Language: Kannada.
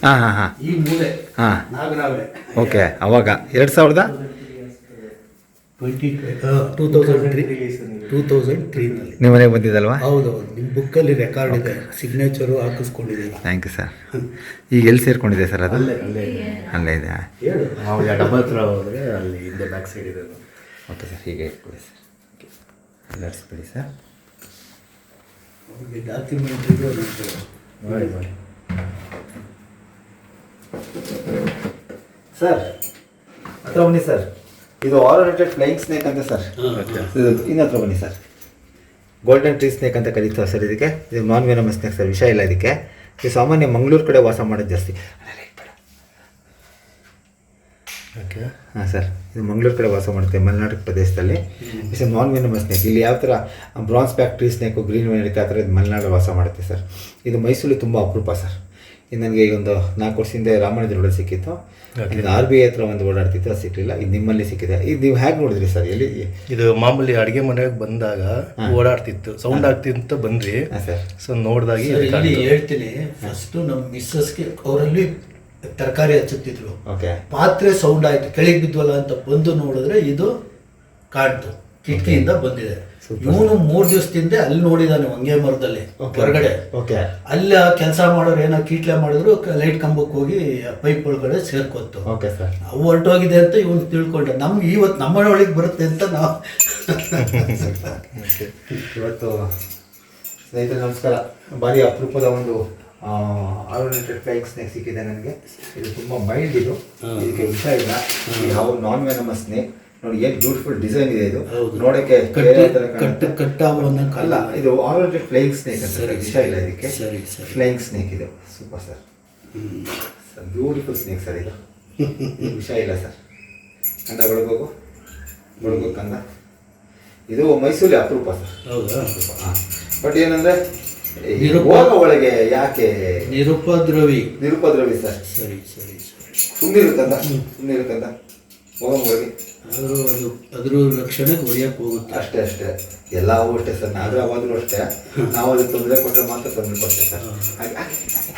ಹಾಂ ಹಾಂ ಹಾಂ ಈ ಮೂಲೆ ಹಾಂ ನಾಗರಾವೆ ಓಕೆ ಅವಾಗ 2000 2003 ನಿಮ್ಮ ಮನೆಗೆ ಬಂದಿದ್ದಲ್ವಾ? ಹೌದು, ನಿಮ್ಮ ಬುಕ್ಕಲ್ಲಿ ರೆಕಾರ್ಡ್ ಇದೆ, ಸಿಗ್ನೇಚರು ಹಾಕಿಸ್ಕೊಂಡಿದ್ದೀವಿ. Thank you sir. ಈಗ ಎಲ್ಲಿ ಸೇರ್ಕೊಂಡಿದೆ ಸರ್ ಅದು? ಅಲ್ಲೇ ಇದೆ. ಹೇಳು, ನಾವು ಡಬ್ಬ ಹತ್ರ ಹೋದರೆ ಅಲ್ಲಿ ಹಿಂದೆ ಬ್ಯಾಕ್ ಸೈಡ್ ಇದೆ. ಓಕೆ ಸರ್, ಹೀಗೆ ಇಟ್ಕೊಳ್ಳಿ ಸರ್, ಲಡ್ಸ್ಬಿಡಿ ಸರ್. ಅವ್ರಿಗೆ ಡಾಕ್ಯುಮೆಂಟ್ರಿಗೂ ಮಾಡಿ ಸರ್ ಹತ್ರ ಬನ್ನಿ ಸರ್. ಇದು ಆರೋನೇಟೆಡ್ ಫ್ಲೈಯಿಂಗ್ ಸ್ನೇಕ್ ಅಂತ ಸರ್. ಇನ್ನು ಹತ್ರ ಬನ್ನಿ ಸರ್. ಗೋಲ್ಡನ್ ಟ್ರೀ ಸ್ನೇಕ್ ಅಂತ ಕರೀತಾರೆ ಸರ್ ಇದಕ್ಕೆ. ಇದು ನಾನ್ ವೆನಮಸ್ ಸ್ನೇಕ್ ಸರ್, ವಿಷ ಇಲ್ಲ ಇದಕ್ಕೆ. ಇದು ಸಾಮಾನ್ಯ ಮಂಗಳೂರು ಕಡೆ ವಾಸ ಮಾಡೋದು ಜಾಸ್ತಿ. ಓಕೆ ಹಾಂ ಸರ್, ಇದು ಮಂಗಳೂರು ಕಡೆ ವಾಸ ಮಾಡುತ್ತೆ, ಮಲೆನಾಡು ಪ್ರದೇಶದಲ್ಲಿ. It's non venomous snake. ಇಲ್ಲಿ ಯಾವ ಥರ bronze back tree snake, green vanity ಆ ಥರ ಇದು ಮಲೆನಾಡು ವಾಸ ಮಾಡುತ್ತೆ ಸರ್. ಇದು ಮೈಸೂರಲ್ಲಿ ತುಂಬ ಅಪರೂಪ ಸರ್. ಇದು ನನಗೆ ಈಗ ಒಂದು 4 ವರ್ಷದಿಂದ ರಾಮಾಯಣದ ಸಿಕ್ಕಿತ್ತು. ಇದು RBI ಹತ್ರ ಒಂದು ಓಡಾಡ್ತಿತ್ತು, ಅದು ಸಿಕ್ಕಲಿಲ್ಲ. ಇದು ನಿಮ್ಮಲ್ಲಿ ಸಿಕ್ಕಿದೆ. ಇದು ನೀವು ಹೇಗೆ ನೋಡಿದ್ರಿ ಸರ್? ಎಲ್ಲಿ? ಇದು ಮಾಮೂಲಿ ಅಡುಗೆ ಮನೆಗೆ ಬಂದಾಗ ಓಡಾಡ್ತಿತ್ತು, ಸೌಂಡ್ ಆಗ್ತಿತ್ತು ಬಂದ್ರಿ ಸರ್. ಸೊ ನೋಡಿದಾಗ ಇಲ್ಲಿ ಹೇಳ್ತೀನಿ. ಫಸ್ಟು ನಮ್ಮ ಮಿಸ್ಸಸ್ಗೆ ಅವರಲ್ಲಿ ತರಕಾರಿ ಹಚ್ಚುತ್ತಿದ್ರು. ಓಕೆ, ಪಾತ್ರೆ ಸೌಂಡ್ ಆಯ್ತು, ಕೆಳಗೆ ಬಿದ್ವಲ್ಲ ಅಂತ ಬಂದು ನೋಡಿದ್ರೆ ಇದು ಕಾಣ್ತು, ಕಿಟಕಿಯಿಂದ ಬಂದಿದೆ. ಇವನು 3 ದಿವಸದಿಂದ ಅಲ್ಲಿ ನೋಡಿದಾನೆ ಹೊಂಗೆ ಮರದಲ್ಲಿ ಹೊರಗಡೆ. ಓಕೆ, ಅಲ್ಲಿ ಕೆಲಸ ಮಾಡೋರು ಏನೋ ಕೀಟ್ಲೆ ಮಾಡಿದ್ರು, ಲೈಟ್ ಕಂಬಕ್ಕೆ ಹೋಗಿ ಪೈಪ್ ಒಳಗಡೆ ಸೇರ್ಕೊತ್ತು. ಓಕೆ ಸರ್, ಅವು ಹೊರಟೋಗಿದೆ ಅಂತ ಇವನು ತಿಳ್ಕೊಂಡೆ. ನಮ್ಗೆ ಇವತ್ತು ನಮ್ಮ ಒಳಗೆ ಬರುತ್ತೆ ಅಂತ ನಾವು ಇವತ್ತು ಸ್ನೇಹಿತರೆ ನಮಸ್ಕಾರ. ಭಾರಿ ಅಪರೂಪದ ಒಂದು ಆರೋನೇಟೆಡ್ ಫ್ಲೈಯಿಂಗ್ ಸ್ನೇಕ್ ಸಿಕ್ಕಿದೆ ನನಗೆ. ಇದು ತುಂಬ ಮೈಲ್ಡ್, ಇದು ಇದಕ್ಕೆ ವಿಷ ಇಲ್ಲ. ಯಾವ ನಾನ್ ವೆನಮಸ್ ಸ್ನೇಕ್ ನೋಡಿ, ಏನು ಬ್ಯೂಟಿಫುಲ್ ಡಿಸೈನ್ ಇದೆ. ಇದು ನೋಡೋಕ್ಕೆ ಅಲ್ಲ, ಇದು ಆರೋನೇಟೆಡ್ ಫ್ಲೈಯಿಂಗ್ ಸ್ನೇಕ್ ಅಂತ. ವಿಷ ಇಲ್ಲ ಇದಕ್ಕೆ, ಫ್ಲೈಯಿಂಗ್ ಸ್ನೇಕ್ ಇದು. Super sir, sir beautiful snake sir. ಇದು ವಿಷ ಇಲ್ಲ ಸರ್. ಕಂದ ಬೆಳಗೋಗು ಕಂದ. ಇದು ಮೈಸೂರಲ್ಲಿ ಅಪರೂಪ ಸರ್. ಹೌದಾ? ಹಾಂ, ಬಟ್ ಏನಂದರೆ ಒಳಗೆ ಯಾಕೆ ನಿರುಪದ್ರವಿ ಸರ್. ಸರಿ ಸರಿ ಸರಿ, ಸುಮ್ಮನಿರುತ್ತಂತ ಹೋಗಿ ಅದ್ರ ರಕ್ಷಣೆಗೆ ಹೊಡಿಯಕ್ಕೆ ಹೋಗುತ್ತೆ. ಅಷ್ಟೇ ಎಲ್ಲವೂ ಅಷ್ಟೇ ಸರ್. ನಾಗರಾವಾದರೂ ಅಷ್ಟೇ, ನಾವು ಅದಕ್ಕೆ ತೊಂದರೆ ಕೊಟ್ಟರೆ ಮಾತ್ರ ತೊಂದರೆ ಕೊಡ್ತೇವೆ ಸರ್. ಹಾಗೆ